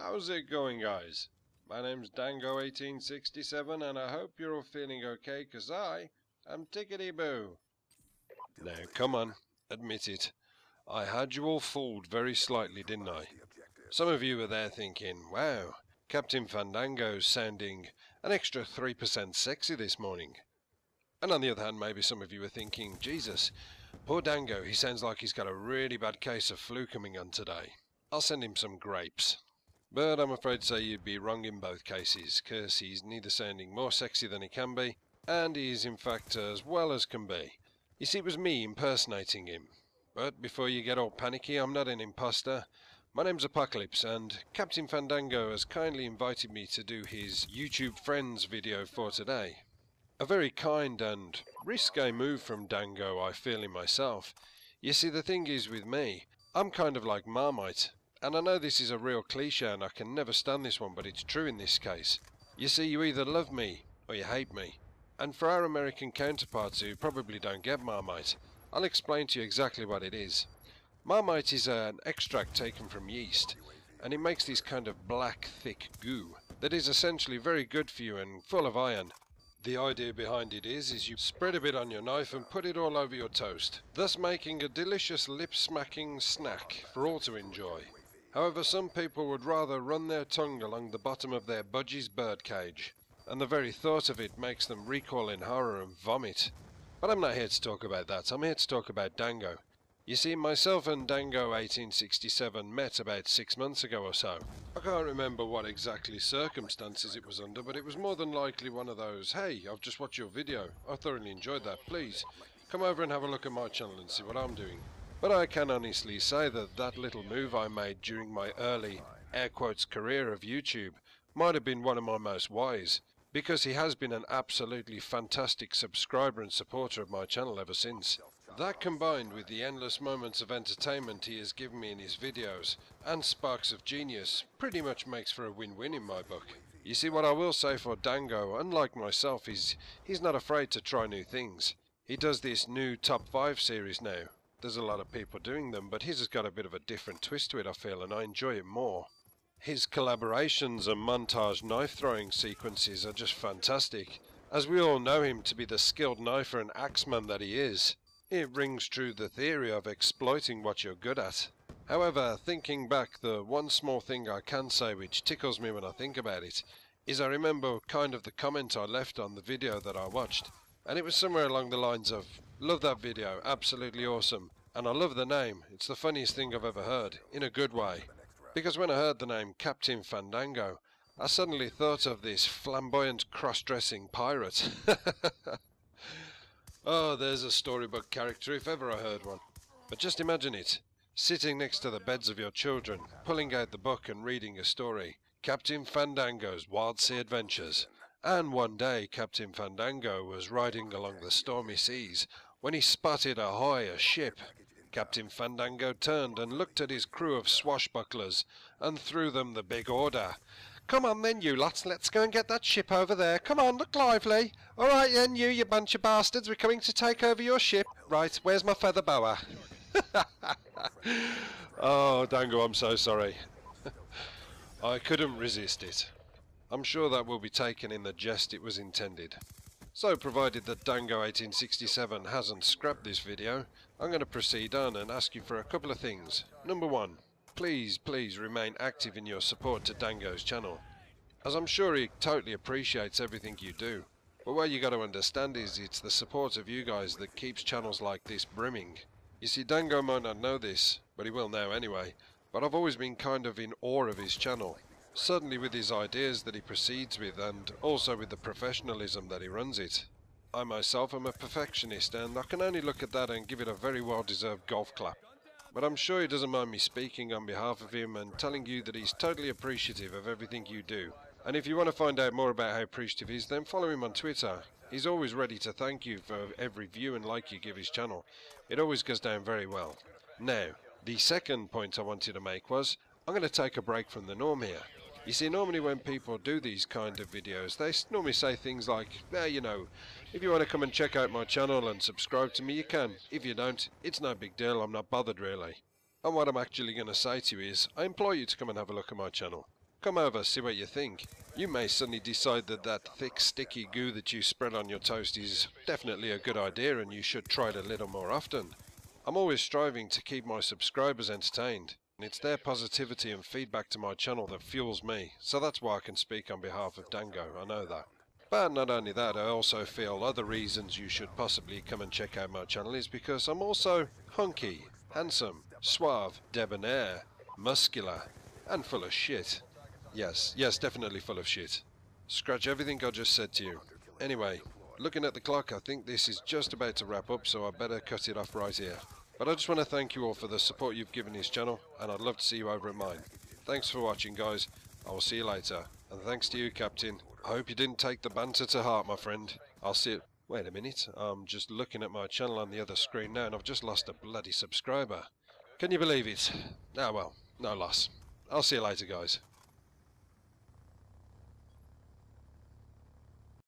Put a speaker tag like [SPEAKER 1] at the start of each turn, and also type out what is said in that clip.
[SPEAKER 1] How's it going, guys? My name's Dango1867 and I hope you're all feeling okay, cause I am tickety-boo. Now come on, admit it. I had you all fooled very slightly, didn't I? Some of you were there thinking, wow, Captain Fandango's sounding an extra 3% sexy this morning. And on the other hand, maybe some of you were thinking, Jesus, poor Dango, he sounds like he's got a really bad case of flu coming on today. I'll send him some grapes. But I'm afraid to say you'd be wrong in both cases, cause he's neither sounding more sexy than he can be, and he's in fact as well as can be. You see, it was me impersonating him. But before you get all panicky, I'm not an imposter. My name's Apocalypse, and Captain Fandango has kindly invited me to do his YouTube Friends video for today. A very kind and risque move from Dango, I feel in myself. You see, the thing is with me, I'm kind of like Marmite. And I know this is a real cliche and I can never stand this one, but it's true in this case. You see, you either love me or you hate me. And for our American counterparts who probably don't get Marmite, I'll explain to you exactly what it is. Marmite is an extract taken from yeast, and it makes this kind of black, thick goo that is essentially very good for you and full of iron. The idea behind it is you spread a bit on your knife and put it all over your toast, thus making a delicious lip-smacking snack for all to enjoy. However, some people would rather run their tongue along the bottom of their budgie's birdcage, and the very thought of it makes them recoil in horror and vomit. But I'm not here to talk about that, I'm here to talk about Dango. You see, myself and Dango1867 met about 6 months ago or so. I can't remember what exactly circumstances it was under, but it was more than likely one of those, hey, I've just watched your video, I thoroughly enjoyed that, please come over and have a look at my channel and see what I'm doing. But I can honestly say that that little move I made during my early, air quotes, career of YouTube might have been one of my most wise, because he has been an absolutely fantastic subscriber and supporter of my channel ever since. That combined with the endless moments of entertainment he has given me in his videos, and sparks of genius, pretty much makes for a win-win in my book. You see, what I will say for Dango, unlike myself, is he's not afraid to try new things. He does this new Top 5 series now. There's a lot of people doing them, but his has got a bit of a different twist to it, I feel, and I enjoy it more. His collaborations and montage knife-throwing sequences are just fantastic, as we all know him to be the skilled knifer and axeman that he is. It rings true the theory of exploiting what you're good at. However, thinking back, the one small thing I can say which tickles me when I think about it, is I remember kind of the comment I left on the video that I watched. And it was somewhere along the lines of, love that video, absolutely awesome, and I love the name, it's the funniest thing I've ever heard, in a good way. Because when I heard the name Captain Fandango, I suddenly thought of this flamboyant cross-dressing pirate. Oh, there's a storybook character if ever I heard one. But just imagine it, sitting next to the beds of your children, pulling out the book and reading a story, Captain Fandango's Wild Sea Adventures. And one day Captain Fandango was riding along the stormy seas when he spotted ahoy a ship. Captain Fandango turned and looked at his crew of swashbucklers and threw them the big order. Come on then, you lots, let's go and get that ship over there. Come on, look lively. All right then, you bunch of bastards, we're coming to take over your ship. Right, where's my feather boa? Oh, Dango, I'm so sorry. I couldn't resist it. I'm sure that will be taken in the jest it was intended. So, provided that Dango1867 hasn't scrapped this video, I'm going to proceed on and ask you for a couple of things. Number one, please remain active in your support to Dango's channel, as I'm sure he totally appreciates everything you do. But what you got to understand is it's the support of you guys that keeps channels like this brimming. You see, Dango might not know this, but he will now anyway, but I've always been kind of in awe of his channel. Certainly with his ideas that he proceeds with, and also with the professionalism that he runs it. I myself am a perfectionist, and I can only look at that and give it a very well-deserved golf clap. But I'm sure he doesn't mind me speaking on behalf of him and telling you that he's totally appreciative of everything you do. And if you want to find out more about how appreciative he is, then follow him on Twitter. He's always ready to thank you for every view and like you give his channel. It always goes down very well. Now, the second point I wanted to make was, I'm going to take a break from the norm here. You see, normally when people do these kind of videos, they normally say things like, you know, if you want to come and check out my channel and subscribe to me, you can. If you don't, it's no big deal, I'm not bothered really. And what I'm actually going to say to you is, I implore you to come and have a look at my channel. Come over, see what you think. You may suddenly decide that that thick, sticky goo that you spread on your toast is definitely a good idea and you should try it a little more often. I'm always striving to keep my subscribers entertained, and it's their positivity and feedback to my channel that fuels me, so that's why I can speak on behalf of Dango, I know that. But not only that, I also feel other reasons you should possibly come and check out my channel is because I'm also hunky, handsome, suave, debonair, muscular, and full of shit. Yes, definitely full of shit. Scratch everything I just said to you. Anyway, looking at the clock, I think this is just about to wrap up, so I better cut it off right here. But I just want to thank you all for the support you've given this channel, and I'd love to see you over at mine. Thanks for watching, guys. I will see you later. And thanks to you, Captain. I hope you didn't take the banter to heart, my friend. I'll see you... Wait a minute. I'm just looking at my channel on the other screen now, and I've just lost a bloody subscriber. Can you believe it? Ah, well, no loss. I'll see you later, guys.